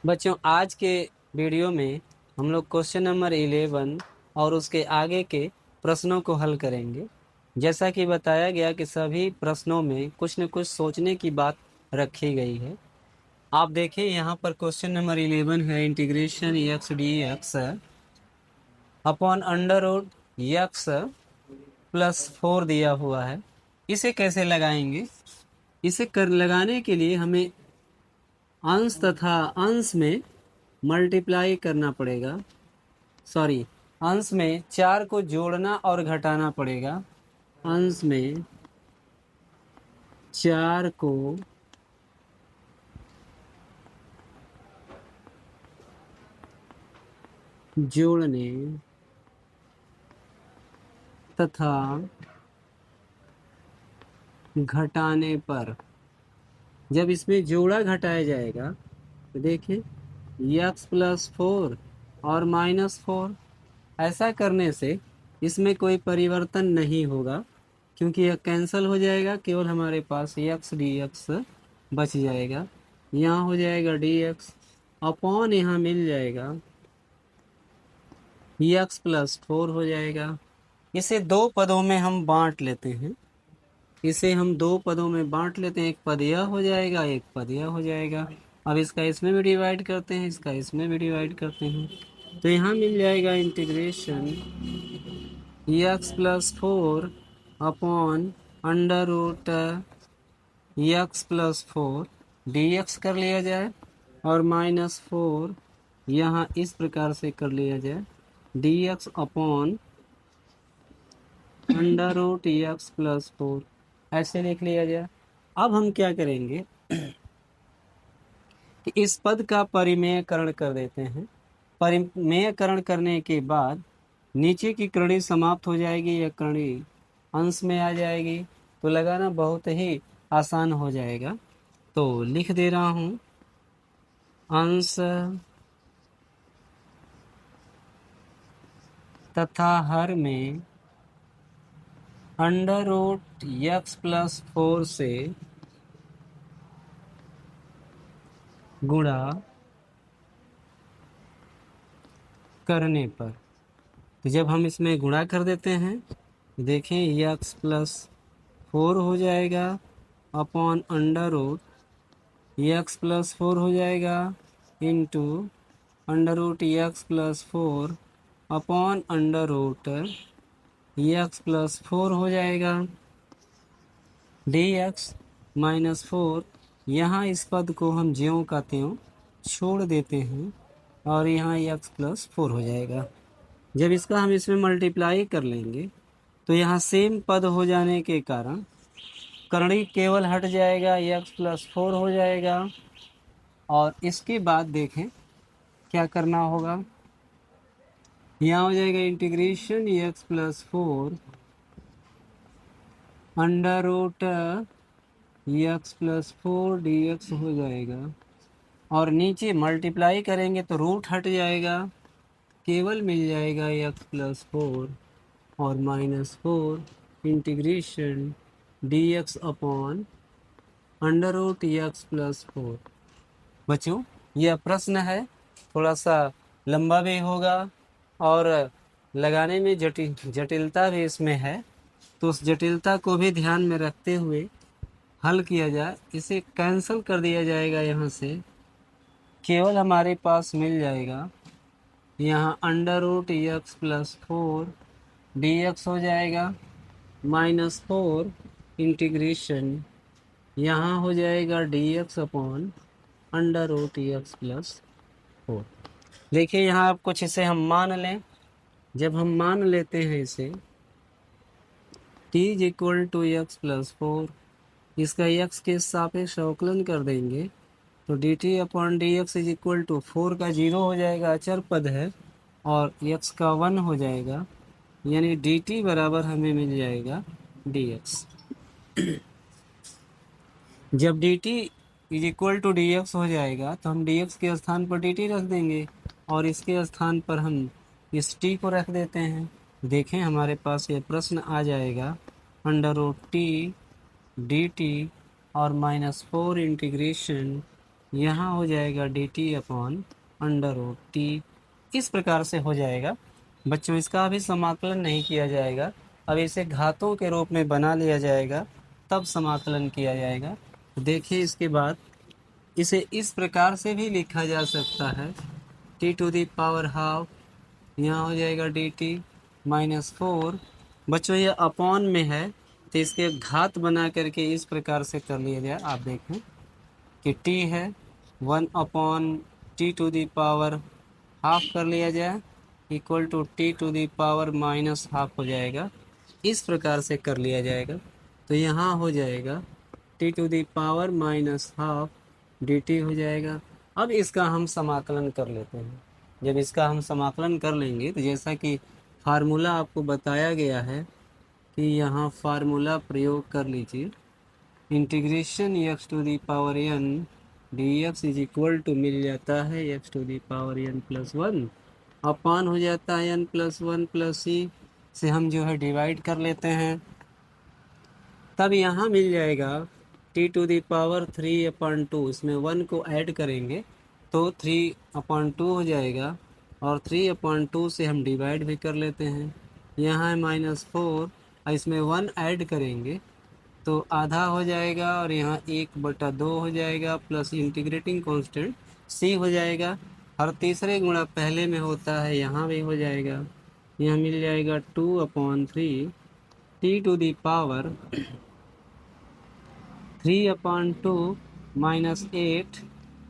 बच्चों, आज के वीडियो में हम लोग क्वेश्चन नंबर 11 और उसके आगे के प्रश्नों को हल करेंगे। जैसा कि बताया गया कि सभी प्रश्नों में कुछ न कुछ सोचने की बात रखी गई है। आप देखिए, यहाँ पर क्वेश्चन नंबर 11 है, integration x d x upon under root x +4 दिया हुआ है। इसे कैसे लगाएंगे? इसे लगाने के लिए हमें अंश तथा अंश में मल्टीप्लाई करना पड़ेगा। सॉरी, अंश में 4 को जोड़ना और घटाना पड़ेगा। अंश में 4 को जोड़ने तथा घटाने पर, जब इसमें जोड़ा घटाया जाएगा तो देखिए x+4 और -4, ऐसा करने से इसमें कोई परिवर्तन नहीं होगा क्योंकि यह कैंसिल हो जाएगा। केवल हमारे पास x dx बच जाएगा। यहाँ हो जाएगा dx अपॉन, यहाँ मिल जाएगा x+4 हो जाएगा। इसे दो पदों में हम बांट लेते हैं। इसे हम दो पदों में बांट लेते हैं, एक पद यह हो जाएगा, एक पद यह हो जाएगा। अब इसका इसमें भी डिवाइड करते हैं, इसका इसमें भी डिवाइड करते हैं, तो यहाँ मिल जाएगा integration x+4 upon under root x+4 dx कर लिया जाए और -4 यहाँ इस प्रकार से कर लिया जाए, dx upon under root x+4 ऐसे लिख लिया जाए। अब हम क्या करेंगे कि इस पद का परिमेयकरण कर देते हैं। परिमेयकरण करने के बाद नीचे की कड़ी समाप्त हो जाएगी, यह कड़ी अंश में आ जाएगी, तो लगाना बहुत ही आसान हो जाएगा। तो लिख दे रहा हूँ अंश तथा हर में अंडर रूट x+4 से गुणा करने पर, तो जब हम इसमें गुणा कर देते हैं देखें x+4 हो जाएगा अपॉन अंडर रूट x+4 हो जाएगा into under root x+4 upon under root x+4 हो जाएगा dx -4। यहाँ इस पद को हम ज्यों का त्यों छोड़ देते हैं और यहाँ x+4 हो जाएगा। जब इसका हम इसमें मल्टीप्लाई कर लेंगे तो यहाँ सेम पद हो जाने के कारण करणी केवल हट जाएगा, x+4 हो जाएगा। और इसके बाद देखें क्या करना होगा, यहाँ हो जाएगा integration x+4 under root x+4 dx हो जाएगा और नीचे मल्टीप्लाई करेंगे तो रूट हट जाएगा, केवल मिल जाएगा x+4 और -4 integration dx upon under root x+4। बच्चों, यह प्रश्न है, थोड़ा सा लंबा भी होगा और लगाने में जटिलता भी इसमें है, तो उस जटिलता को भी ध्यान में रखते हुए हल किया जाए। इसे कैंसिल कर दिया जाएगा, यहाँ से केवल हमारे पास मिल जाएगा यहाँ अंडर रूट x+4 dx हो जाएगा -4 इंटीग्रेशन यहाँ हो जाएगा dx upon under root x+4। देखिए यहाँ आप कुछ इसे हम मान लें। जब हम मान लेते हैं इसे t = x+4, इसका x के सापेक्ष अवकलन कर देंगे तो dt अपॉन dx = 4 का 0 हो जाएगा, अचर पद है, और x का 1 हो जाएगा, यानी dt बराबर हमें मिल जाएगा dx। जब dt = dx हो जाएगा तो हम dx के स्थान पर dt रख देंगे और इसके स्थान पर हम इस t को रख देते हैं। देखें हमारे पास ये प्रश्न आ जाएगा अंडर रूट t dt और -4 इंटीग्रेशन यहाँ हो जाएगा d t upon under root t. इस प्रकार से हो जाएगा बच्चों। इसका अभी समाकलन नहीं किया जाएगा, अब इसे घातों के रूप में बना लिया जाएगा, तब समाकलन किया जाएगा। देखिए इसके बाद इसे इस प्रकार से भी लिखा जा सकता है, t to the power half, यहाँ हो जाएगा डी टी माइनस फोर। बच्चों ये अपॉन में है तो इसके घात बना करके इस प्रकार से कर लिया जाए। आप देखें कि t है 1/t⁻² हाफ कर लिया जाए equal to t⁻² minus half हो जाएगा। इस प्रकार से कर लिया जाएगा तो यहाँ हो जाएगा t⁻² माइनस हाफ dt हो जाएगा। अब इसका हम समाकलन कर लेते हैं। जब इसका हम समाकलन कर लेंगे तो जैसा कि फार्मूला आपको बताया गया है कि यहाँ फार्मूला प्रयोग कर लीजिए। Integration x to the power n dx is equal to मिल जाता है x to the power n plus one upon हो जाता है n plus one plus C से हम जो है डिवाइड कर लेते हैं। तब यहाँ मिल जाएगा t⁻3/2। इसमें 1 को ऐड करेंगे तो 3/2 हो जाएगा और 3/2 से हम डिवाइड भी कर लेते हैं। यहाँ है -4 और इसमें 1 ऐड करेंगे तो आधा हो जाएगा और यहाँ 1/2 हो जाएगा प्लस इंटीग्रेटिंग कांस्टेंट c हो जाएगा। हर तीसरे गुणा पहले में होता है, यहाँ भी हो जाएगा। यहाँ मिल जाएगा 2/3 t to the power 3/2 minus 8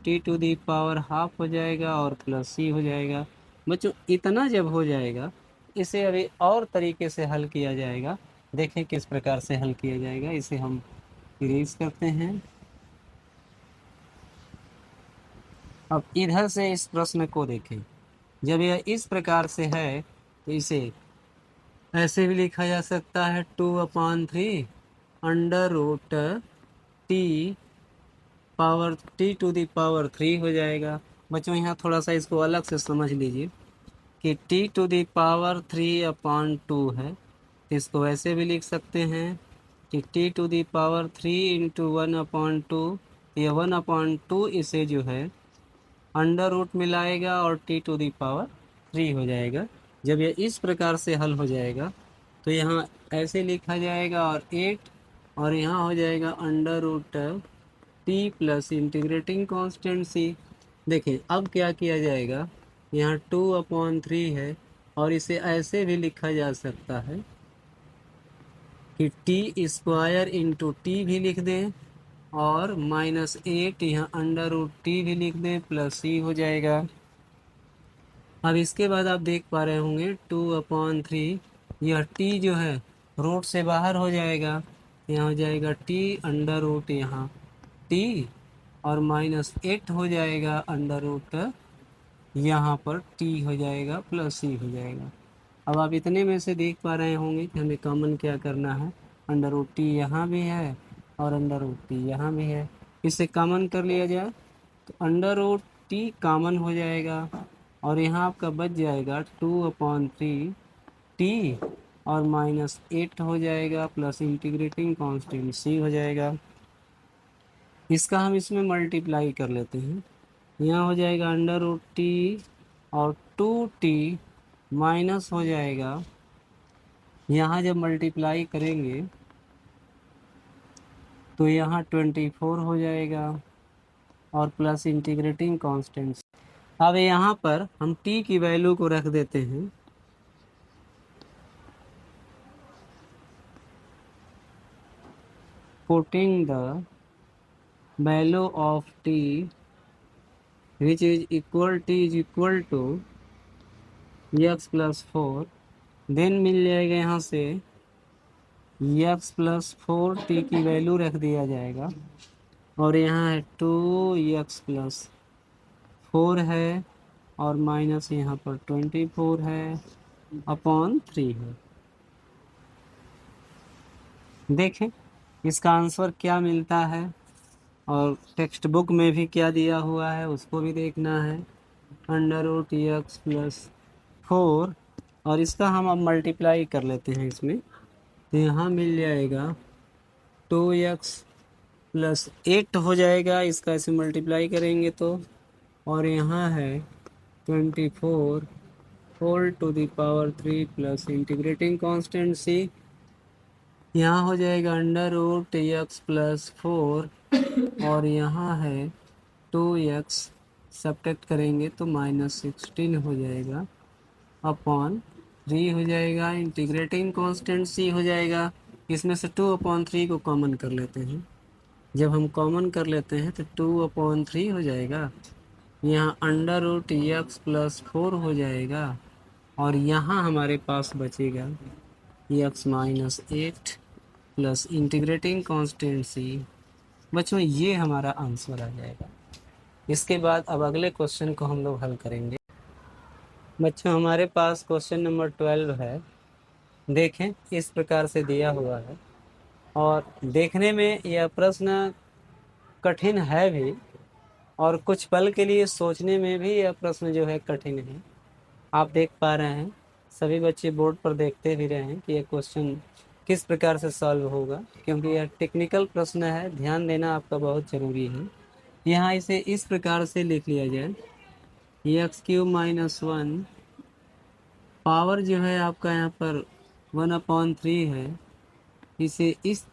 t to the power half हो जाएगा और प्लस c हो जाएगा। बच्चों इतना जब हो जाएगा इसे अभी और तरीके से हल किया जाएगा। देखें किस प्रकार से हल किया जाएगा। इसे हम इरेज करते हैं। अब इधर से इस प्रश्न को देखें। जब यह इस प्रकार से है तो इसे ऐसे भी लिखा जा सकता है 2/3 under root t power t to the power 3 हो जाएगा। बच्चों यहाँ थोड़ा सा इसको अलग से समझ लीजिए कि t टू दी पावर 3/2 है तो इसको ऐसे भी लिख सकते हैं कि t टू दी पावर 3 × 1/2। ये 1/2 इसे जो है अंडर रूट मिलाएगा और t टू दी पावर 3 हो जाएगा। जब ये इस प्रकार से हल हो जाएगा तो यहाँ ऐसे लिखा जाएगा और 8 और यहाँ हो जाएगा under root t plus integrating constant c। देखें अब क्या किया जाएगा, यहाँ 2/3 है और इसे ऐसे भी लिखा जा सकता है कि t² इंटू टी भी लिख दें और -8 यहाँ अंडर रूट टी भी लिख दें प्लस c हो जाएगा। अब इसके बाद आप देख पा रहे होंगे 2/3 यह t जो है रूट से बाहर हो जाएगा, यहाँ हो जाएगा t अंडर रूट यहाँ t और -8 हो जाएगा अंडर रूट यहाँ पर t हो जाएगा प्लस c हो जाएगा। अब आप इतने में से देख पा रहे होंगे कि हमें कॉमन क्या करना है। अंडर रूट टी यहाँ भी है और अंडर रूट टी यहाँ भी है, इसे कॉमन कर लिया जाए तो अंडर रूट टी कॉमन हो जाएगा और यहाँ आपका बच जाएगा 2/3 टी और -8 हो जाएगा प्लस इंटीग्रेटिंग कांस्टेंट c हो जाएगा। इसका हम इसमें मल्टीप्लाई कर लेते हैं। यहाँ हो जाएगा अंडर रूट टी और 2t माइनस हो जाएगा, यहाँ जब मल्टीप्लाई करेंगे तो यहाँ 24 हो जाएगा और प्लस इंटीग्रेटिंग कांस्टेंट। अब यहाँ पर हम t की वैल्यू को रख देते हैं। Putting the value of t which is equal to x plus 4, then मिल जाएगा यहाँ से x प्लस 4t की वैल्यू रख दिया जाएगा और यहाँ है 2x प्लस 4 है और माइनस यहाँ पर 24 है अपॉन 3 है। देखें इसका आंसर क्या मिलता है और टेक्स्ट बुक में भी क्या दिया हुआ है उसको भी देखना है। अंडर रूट x प्लस 4 और इसका हम अब मल्टीप्लाई कर लेते हैं इसमें तो यहाँ मिल जाएगा 2x प्लस 8 हो जाएगा, इसका ऐसे मल्टीप्लाई करेंगे तो। और यहाँ है 24 whole to the power 3 plus integrating constant C, यहाँ हो जाएगा अंडर रूट एक्स प्लस 4, और यहाँ है 2x, सब्ट्रैक्ट करेंगे तो -16 हो जाएगा, अपॉन 3 हो जाएगा, इंटीग्रेटिंग कांस्टेंट सी हो जाएगा। इसमें से 2/3 को कॉमन कर लेते हैं। जब हम कॉमन कर लेते हैं तो 2/3 हो जाएगा, यहाँ अंडर रूट एक्स प्लस 4 हो जाएगा, और यहाँ हमारे पास बचेगा एक्स -8 प्लस इंटीग्रेटिंग कांस्टेंट सी। बच्चों ये हमारा आंसर आ जाएगा। इसके बाद अब अगले क्वेश्चन को हम लोग हल करेंगे। बच्चों हमारे पास क्वेश्चन नंबर 12 है। देखें, इस प्रकार से दिया हुआ है, और देखने में यह प्रश्न कठिन है भी, और कुछ पल के लिए सोचने में भी यह प्रश्न जो है कठिन है। आप देख पा रहे हैं, सभी बच्चे बोर्ड पर देखते भी रहे हैं कि यह क्वेश्चन किस प्रकार से सॉल्व होगा, क्योंकि यह टेक्निकल प्रश्न है, ध्यान देना आपका बहुत ज़रूरी है। यहाँ इसे इस प्रकार से लिख लिया जाए, x³ - 1 पावर जो है आपका यहाँ पर 1/3 है। इसे इस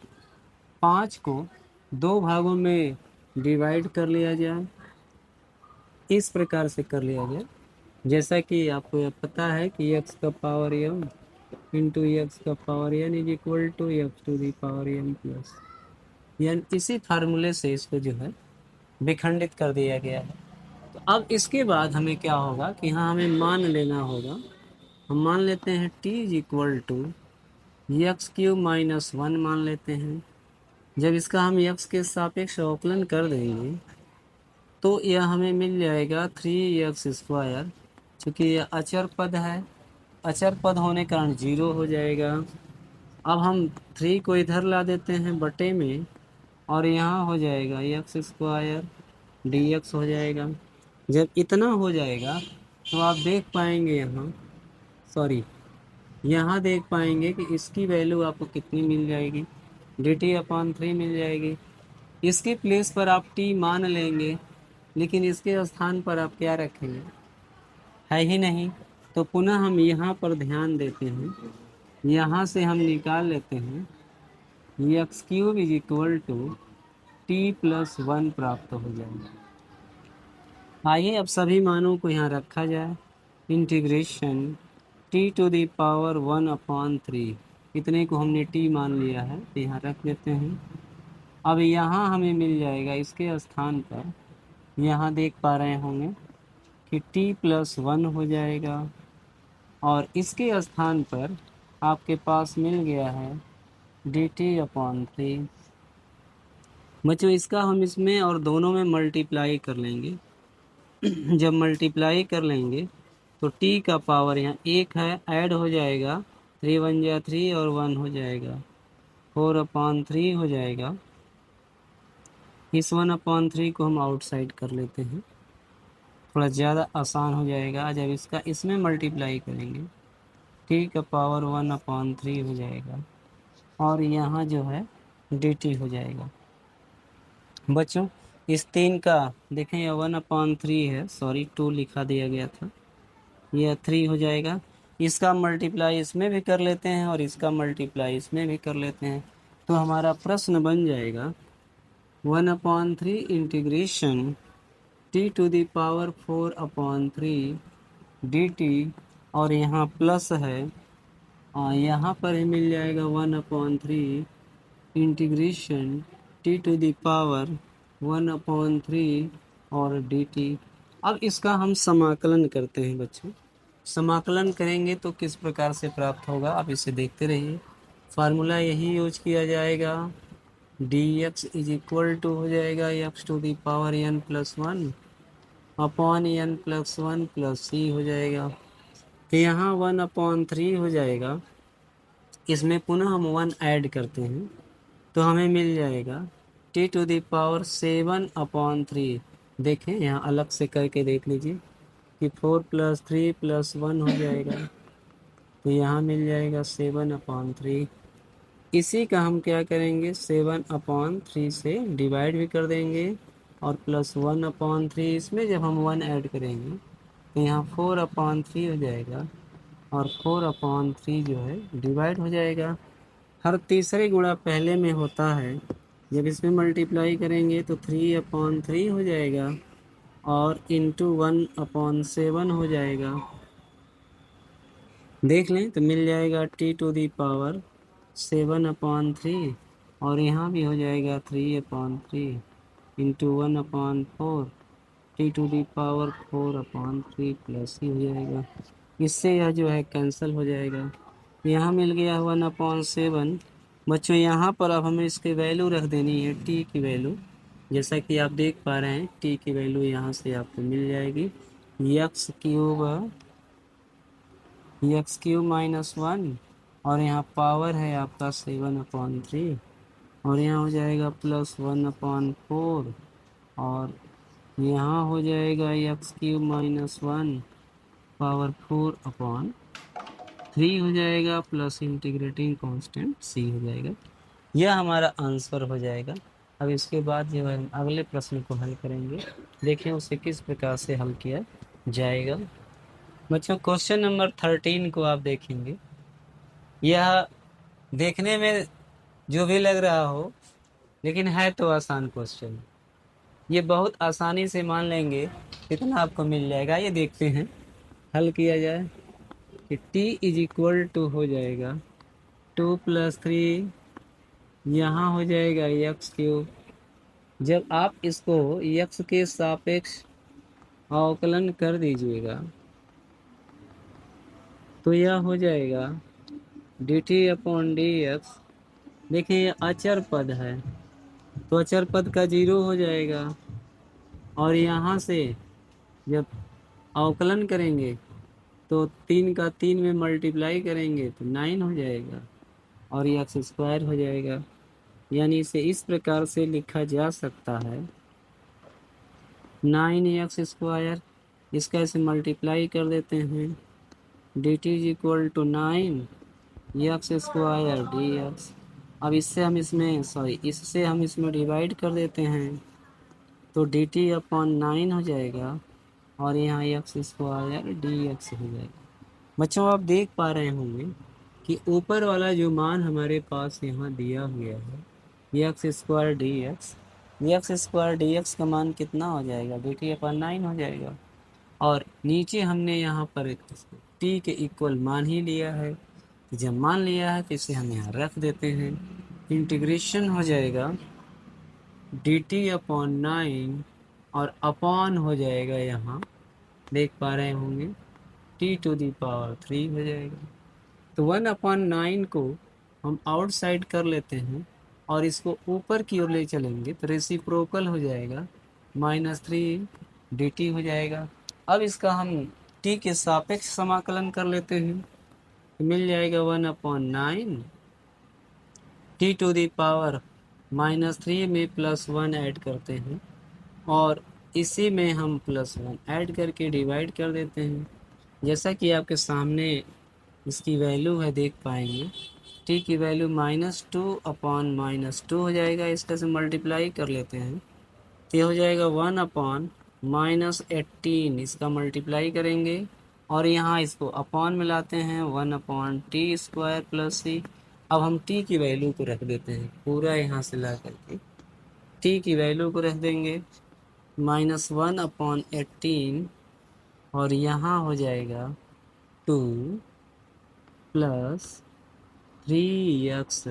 5 को 2 भागों में डिवाइड कर लिया जाए, इस प्रकार से कर लिया जाए, जैसा कि आपको यह पता है कि x का पावर m इंटू एक्स का power n is equal to x to the power m plus n। इसी फार्मूले से इसको जो है विखंडित कर दिया गया है। तो अब इसके बाद हमें क्या होगा कि यहाँ हमें मान लेना होगा। हम मान लेते हैं t is equal to x³ - 1 मान लेते हैं। जब इसका हम x के सापेक्ष अवकलन कर देंगे तो यह हमें मिल जाएगा 3x²। चूँकि यह अचर पद है, अचर पद होने के कारण 0 हो जाएगा। अब हम 3 को इधर ला देते हैं बटे में, और यहाँ हो जाएगा x² dx हो जाएगा। जब इतना हो जाएगा तो आप देख पाएंगे यहाँ देख पाएंगे कि इसकी वैल्यू आपको कितनी मिल जाएगी, dt/3 मिल जाएगी। इसके प्लेस पर आप t मान लेंगे, लेकिन इसके स्थान पर आप क्या रखेंगे, है ही नहीं। तो पुनः हम यहाँ पर ध्यान देते हैं, यहाँ से हम निकाल लेते हैं x³ is equal to t+1 प्राप्त हो जाएगा। आइए अब सभी मानों को यहाँ रखा जाए, इंटीग्रेशन t⁻1/3, इतने को हमने t मान लिया है तो यहाँ रख देते हैं। अब यहाँ हमें मिल जाएगा, इसके स्थान पर यहाँ देख पा रहे होंगे कि t+1 हो जाएगा, और इसके स्थान पर आपके पास मिल गया है dt/3। बच्चों इसका हम इसमें और दोनों में मल्टीप्लाई कर लेंगे। जब मल्टीप्लाई कर लेंगे तो t का पावर यहाँ 1 है, ऐड हो जाएगा, 3 1 जा 3 और 1 हो जाएगा, 4/3 हो जाएगा। इस 1/3 को हम आउटसाइड कर लेते हैं, थोड़ा ज़्यादा आसान हो जाएगा। जब इसका इसमें मल्टीप्लाई करेंगे t का पावर 1/3 हो जाएगा, और यहाँ जो है dt हो जाएगा। बच्चों इस 3 का देखें, यह 1/3 है, सॉरी 2 लिखा दिया गया था, यह 3 हो जाएगा। इसका मल्टीप्लाई इसमें भी कर लेते हैं और इसका मल्टीप्लाई इसमें भी कर लेते हैं, तो हमारा प्रश्न बन जाएगा 1/3 इंटीग्रेशन t⁻4/3 dt, और यहाँ प्लस है, यहाँ पर ही मिल जाएगा 1/3 इंटीग्रेशन t⁻1/3 और dt। अब इसका हम समाकलन करते हैं बच्चों। समाकलन करेंगे तो किस प्रकार से प्राप्त होगा, आप इसे देखते रहिए। फार्मूला यही यूज किया जाएगा, dx इज इक्वल टू हो जाएगा x⁻n+1 upon n+1 plus c हो जाएगा। तो यहाँ 1/3 हो जाएगा, इसमें पुनः हम 1 ऐड करते हैं तो हमें मिल जाएगा t⁻7/3। देखें यहाँ अलग से करके देख लीजिए कि 4 + 3 + 1 हो जाएगा, तो यहाँ मिल जाएगा 7/3। इसी का हम क्या करेंगे, 7/3 से डिवाइड भी कर देंगे और प्लस 1/3 इसमें जब हम 1 ऐड करेंगे तो यहाँ 4/3 हो जाएगा और 4/3 जो है डिवाइड हो जाएगा। हर तीसरे गुणा पहले में होता है, जब इसमें मल्टीप्लाई करेंगे तो 3/3 हो जाएगा और इंटू 1/7 हो जाएगा। देख लें तो मिल जाएगा t⁻⁷ और यहाँ भी हो जाएगा 3/3 इंटू 1/4 t⁻⁴/3 प्लस ही हो जाएगा। इससे यह जो है कैंसिल हो जाएगा। यहाँ मिल गया 1/7। बच्चों यहाँ पर अब हमें इसकी वैल्यू रख देनी है, t की वैल्यू। जैसा कि आप देख पा रहे हैं t की वैल्यू यहाँ से आपको मिल जाएगी x³ -1 और यहाँ पावर है आपका 7/3 और यहाँ हो जाएगा प्लस 1/4 और यहाँ हो जाएगा x³ -1 पावर 4/3 हो जाएगा प्लस इंटीग्रेटिंग कांस्टेंट c हो जाएगा। यह हमारा आंसर हो जाएगा। अब इसके बाद जो है हम अगले प्रश्न को हल करेंगे, देखें उसे किस प्रकार से हल किया जाएगा। बच्चों क्वेश्चन नंबर 13 को आप देखेंगे। यह देखने में जो भी लग रहा हो लेकिन है तो आसान क्वेश्चन। ये बहुत आसानी से मान लेंगे इतना आपको मिल जाएगा। ये देखते हैं हल किया जाए कि t = हो जाएगा 2+3, यहाँ हो जाएगा x³। जब आप इसको x के सापेक्ष अवकलन कर दीजिएगा तो यह हो जाएगा dt/dx। देखिए ये अचर पद है तो अचर पद का 0 हो जाएगा और यहाँ से जब अवकलन करेंगे तो 3 का 3 में मल्टीप्लाई करेंगे तो 9 हो जाएगा और ये x² हो जाएगा। यानी इसे इस प्रकार से लिखा जा सकता है 9x²। इसका इसे मल्टीप्लाई कर देते हैं dt = 9x²dx। अब इससे हम इसमें डिवाइड कर देते हैं तो dt/9 हो जाएगा और यहाँ x² dx हो जाएगा। बच्चों आप देख पा रहे होंगे कि ऊपर वाला जो मान हमारे पास यहाँ दिया हुआ है x² dx का मान कितना हो जाएगा, dt/9 हो जाएगा। और नीचे हमने यहाँ पर t के इक्वल मान ही लिया है। जब मान लिया है तो इसे हम यहाँ रख देते हैं। इंटीग्रेशन हो जाएगा dt/9 और अपॉन हो जाएगा, यहाँ देख पा रहे होंगे t⁻³ हो जाएगा। तो 1/9 को हम आउटसाइड कर लेते हैं और इसको ऊपर की ओर ले चलेंगे तो रेसिप्रोकल हो जाएगा -3 dt हो जाएगा। अब इसका हम t के सापेक्ष समाकलन कर लेते हैं तो मिल जाएगा 1/9 t⁻³ में +1 ऐड करते हैं और इसी में हम +1 ऐड करके डिवाइड कर देते हैं। जैसा कि आपके सामने इसकी वैल्यू है, देख पाएंगे t की वैल्यू -2/-2 हो जाएगा। इसका से मल्टीप्लाई कर लेते हैं तो ये हो जाएगा 1/-18। इसका मल्टीप्लाई करेंगे और यहाँ इसको अपॉन मिलाते हैं 1/t² + c। अब हम t की वैल्यू को रख देते हैं पूरा, यहाँ से ला करके t की वैल्यू को रख देंगे -1/18 और यहाँ हो जाएगा 2 + 3x।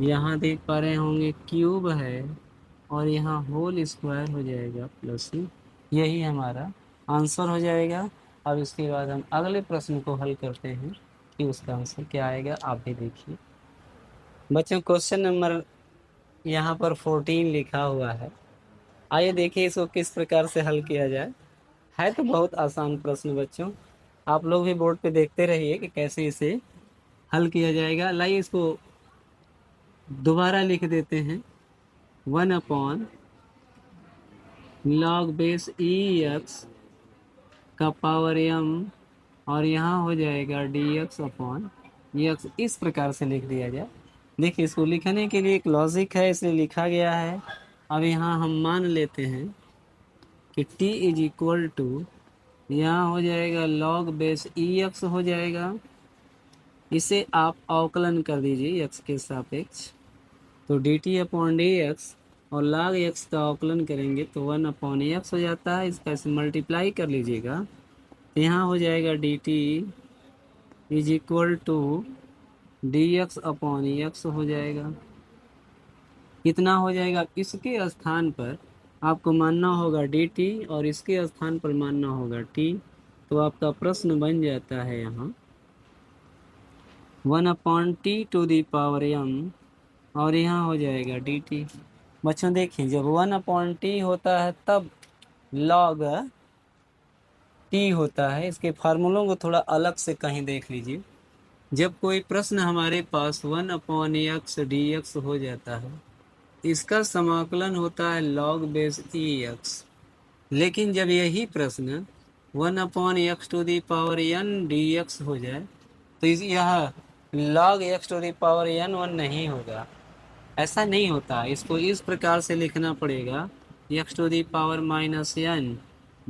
यहाँ देख पा रहे होंगे क्यूब है और यहाँ होल स्क्वायर हो जाएगा प्लस ही। यही हमारा आंसर हो जाएगा। अब इसके बाद हम अगले प्रश्न को हल करते हैं कि उसका आंसर क्या आएगा, आप भी देखिए। बच्चों क्वेश्चन नंबर यहाँ पर 14 लिखा हुआ है। आइए देखिए इसको किस प्रकार से हल किया जाए। है तो बहुत आसान प्रश्न बच्चों, आप लोग भी बोर्ड पे देखते रहिए कि कैसे इसे हल किया जाएगा। लाइए इसको दोबारा लिख देते हैं 1/log ex का पावर m और यहाँ हो जाएगा dx/x। इस प्रकार से लिख दिया जाए देखिए इसको लिखने के लिए एक लॉजिक है, इसलिए लिखा गया है। अब यहाँ हम मान लेते हैं कि t इज इक्वल टू, यहाँ हो जाएगा log बेस ई एक्स हो जाएगा। इसे आप अवकलन कर दीजिए x के सापेक्ष, तो D t upon d x, और log x का अवकलन करेंगे तो 1/x हो जाता है। इसका इसे मल्टीप्लाई कर लीजिएगा तो यहाँ हो जाएगा d t is equal to d x upon x हो जाएगा। कितना हो जाएगा, इसके स्थान पर आपको मानना होगा डी टी और इसके स्थान पर मानना होगा टी, तो आपका प्रश्न बन जाता है यहाँ 1/t⁻m, और यहाँ हो जाएगा डी टी। बच्चों देखिए जब 1/t होता है तब log t होता है। इसके फार्मूलों को थोड़ा अलग से कहीं देख लीजिए। जब कोई प्रश्न हमारे पास 1/x dx हो जाता है, इसका समाकलन होता है log बेस ई एक्स। लेकिन जब यही प्रश्न 1/x⁻n dx हो जाए तो यह log x⁻n1 नहीं होगा। ऐसा नहीं होता, इसको इस प्रकार से लिखना पड़ेगा x⁻n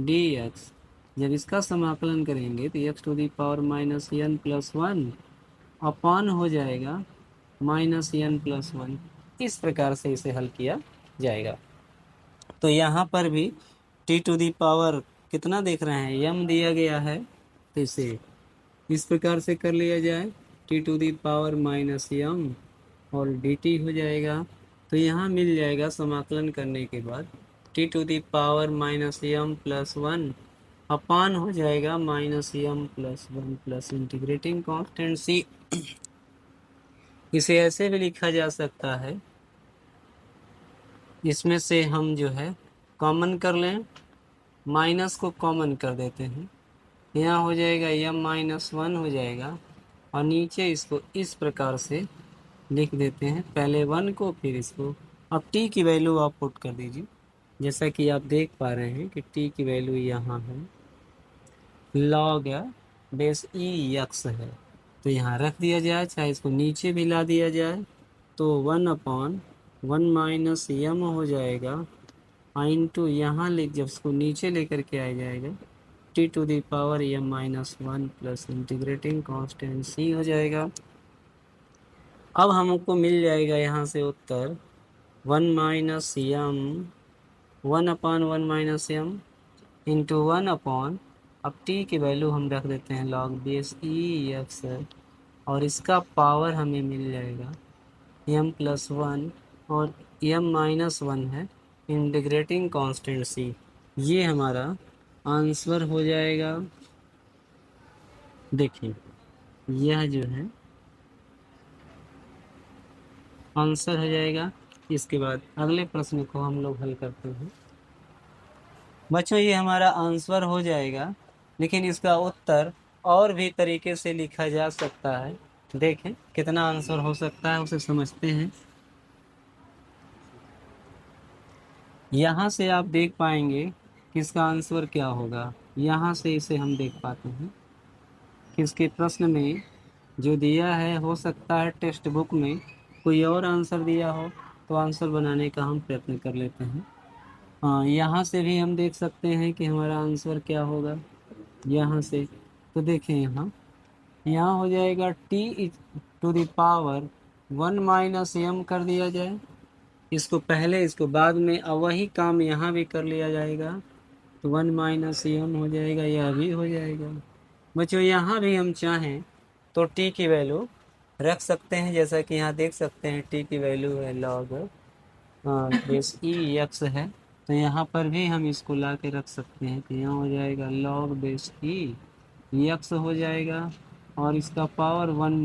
dx। जब इसका समाकलन करेंगे तो x⁻n+1 अपान हो जाएगा -n+1। इस प्रकार से इसे हल किया जाएगा। तो यहाँ पर भी t टू दी पावर कितना देख रहे हैं, m दिया गया है, तो इसे इस प्रकार से कर लिया जाए t to the power -m और dt हो जाएगा। तो यहाँ मिल जाएगा समाकलन करने के बाद t to the power -m+1 upon हो जाएगा -m+1 plus integrating constant c। इसे ऐसे भी लिखा जा सकता है, इसमें से हम जो है कॉमन कर लें, माइनस को कॉमन कर देते हैं, यहाँ हो जाएगा m-1 हो जाएगा, और नीचे इसको इस प्रकार से लिख देते हैं, पहले 1 को फिर इसको। अब t की वैल्यू आप पुट कर दीजिए, जैसा कि आप देख पा रहे हैं कि t की वैल्यू यहाँ है log बेस ई एक्स है, तो यहाँ रख दिया जाए, चाहे इसको नीचे भी ला दिया जाए तो 1/1 - m हो जाएगा इंटू यहाँ जब इसको नीचे लेकर के आ जाएगा t to the power m-1 plus integrating constant c हो जाएगा। अब हमको मिल जाएगा यहाँ से उत्तर 1 - m 1/1 - m इंटू 1/, अब t की वैल्यू हम रख देते हैं log बेस ई एक्स है, और इसका पावर हमें मिल जाएगा m+1 और m-1 है इंटीग्रेटिंग कांस्टेंट c। ये हमारा आंसर हो जाएगा। देखिए यह जो है आंसर हो जाएगा। इसके बाद अगले प्रश्न को हम लोग हल करते हैं। बच्चों ये हमारा आंसर हो जाएगा, लेकिन इसका उत्तर और भी तरीके से लिखा जा सकता है। देखें कितना आंसर हो सकता है, उसे समझते हैं। यहाँ से आप देख पाएंगे कि इसका आंसर क्या होगा। यहाँ से इसे हम देख पाते हैं कि इसके प्रश्न में जो दिया है, हो सकता है टेक्स्ट बुक में कोई और आंसर दिया हो, तो आंसर बनाने का हम प्रयत्न कर लेते हैं। हाँ, यहाँ से भी हम देख सकते हैं कि हमारा आंसर क्या होगा। यहाँ से तो देखें यहाँ हो जाएगा t to the power 1 - m कर दिया जाए, इसको पहले इसको बाद में, अब वही काम यहाँ भी कर लिया जाएगा, तो 1 - m हो जाएगा, यह भी हो जाएगा। बच्चों यहाँ भी हम चाहें तो t की वैल्यू रख सकते हैं, जैसा कि यहाँ देख सकते हैं t की वैल्यू है log बेस ई एक्स है, तो यहाँ पर भी हम इसको ला के रख सकते हैं। तो यहाँ हो जाएगा log बेस ई एक्स हो जाएगा, और इसका पावर 1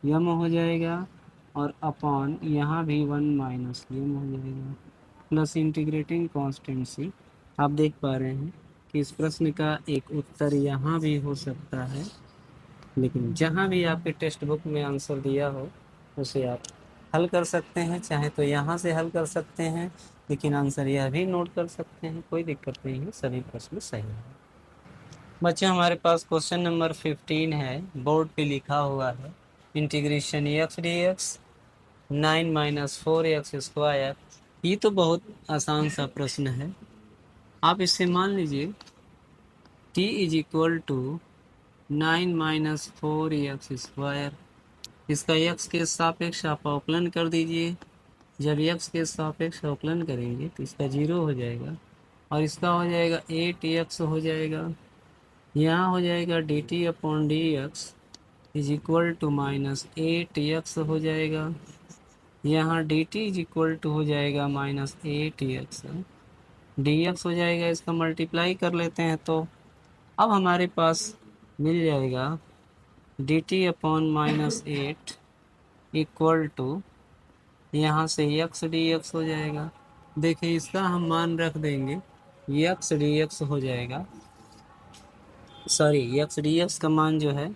- m हो जाएगा, और अपॉन यहाँ भी 1 - m हो जाएगा, प्लस इंटीग्रेटिंग कांस्टेंट सी। आप देख पा रहे हैं कि इस प्रश्न का एक उत्तर यहाँ भी हो सकता है, लेकिन जहाँ भी आपके टेक्स्ट बुक में आंसर दिया हो उसे आप हल कर सकते हैं, चाहे तो यहाँ से हल कर सकते हैं, लेकिन आंसर यह भी नोट कर सकते हैं, कोई दिक्कत नहीं है, सभी प्रश्न सही है। बच्चे हमारे पास क्वेश्चन नंबर 15 है, बोर्ड पे लिखा हुआ है। Integration x d x 9 minus 4x²। ये तो बहुत आसान सा प्रश्न है। आप इससे मान लीजिए t is equal to 9 minus 4x²। इसका x के सापेक्ष आप अवकलन कर दीजिए। जब x के सापेक्ष अवकलन करेंगे तो इसका 0 हो जाएगा और इसका हो जाएगा 8x हो जाएगा। यहाँ हो जाएगा dt upon d x is equal to minus 8x हो जाएगा। यहाँ dt इज इक्वल टू हो जाएगा माइनस 8x। dx हो जाएगा, इसका मल्टीप्लाई कर लेते हैं तो अब हमारे पास मिल जाएगा dt upon minus 8 equal to यहाँ से x dx हो जाएगा। देखिए इसका हम मान रख देंगे, x dx हो जाएगा, सॉरी x dx का मान जो है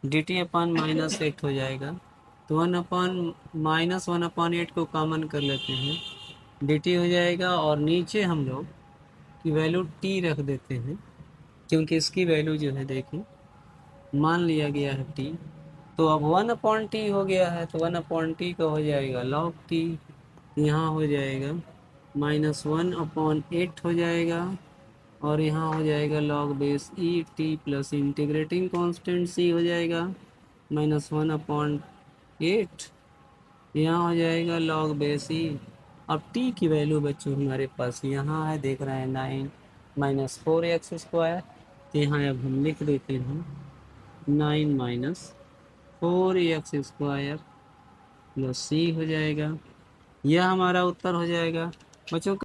dt अपॉन माइनस 8 हो जाएगा। तो 1/-1/8 को कॉमन कर लेते हैं, dt हो जाएगा और नीचे हम लोग की वैल्यू t रख देते हैं क्योंकि इसकी वैल्यू जो है देखिए मान लिया गया है t। तो अब 1/t हो गया है तो 1/t का हो जाएगा log t। यहाँ हो जाएगा -1/8 हो जाएगा और यहाँ हो जाएगा log base E T plus integrating constant c हो जाएगा -1/8। यहाँ हो जाएगा log बेस ई। अब t की वैल्यू बच्चों हमारे पास यहाँ है, देख रहे हैं 9 माइनस 4x²। तो यहाँ अब हम लिख देते हैं 9 माइनस 4x² प्लस c हो जाएगा। यह हमारा उत्तर हो जाएगा बच्चों।